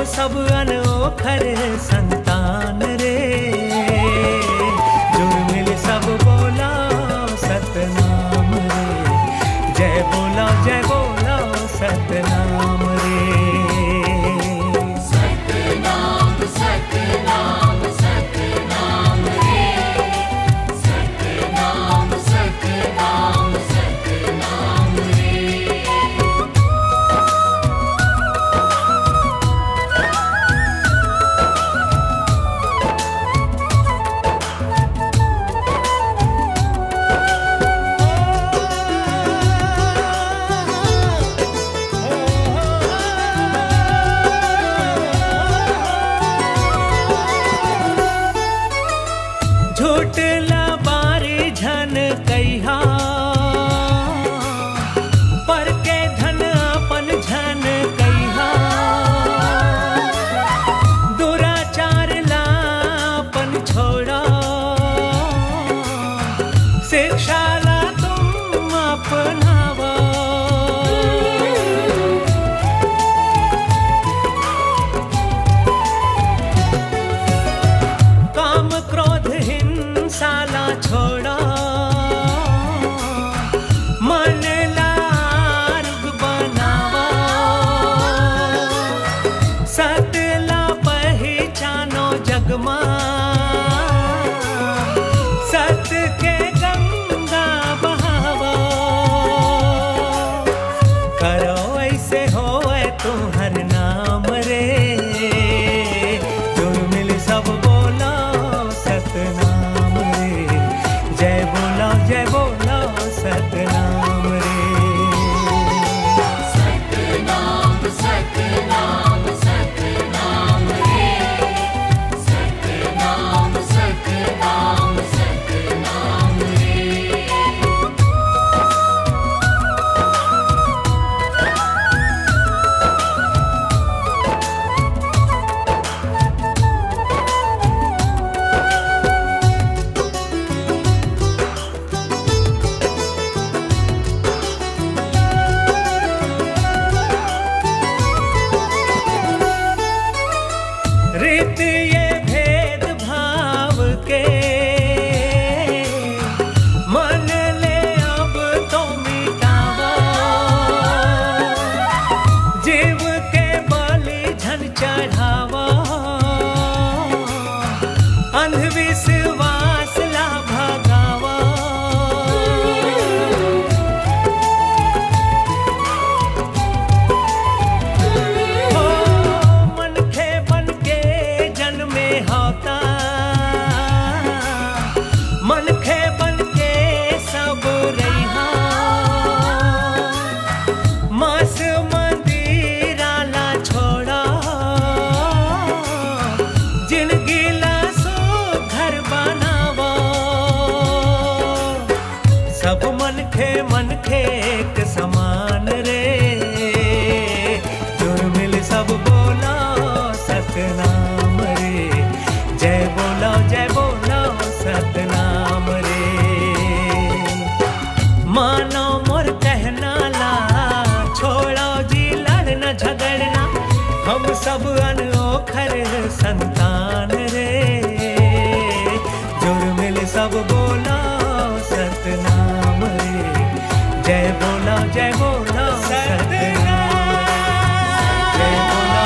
सब अनोखर संतान रे, जुड़ मिल सब बोला सतनाम रे, जय बोला सतनाम रे। सतनाम सतनाम सतनाम रे, सतनाम सतनाम सतनाम रे। झूठ लबारी झन कहिया, पर के धन अपन झन कहिया, दुराचार लापन छोड़ा, शिक्षा ला तुम अपनावा। काम क्रोध हिंसाला छोड़ा, मन लार्ग बनावा, सतला पहचानो जगमा, सत के गंगा बहावा। करो ऐसे होए तुम्हार नाम रे, जुड़ मिल सब बोला सतनाम रे, जय बोला सतनाम रे। सतनाम सतनाम सतनाम रे, सतनाम सतनाम सतनाम रे। रीत ये भेद भाव के, मन ले अब तो मिटावा, जीव के बलि झन चढ़ावा, अंधविश्वास ला भगावा। हो मनखे बन के जन्मे होता, मनखे बन के सब रहा, मांस मंदिराला छोड़ा, जिंदगी ला सो घर बनावा। सब मनखे एक समान रे, जुड़ मिल सब बोला सतनाम रे, जय बोला सतनाम रे। मानो मोर कहना ला, छोड़ो जी लड़ना झगड़ना, हम सब अनोखर संतान रे, जुड़ मिल सब बोला सतनाम रे, जय बोला सतनाम, जय बोला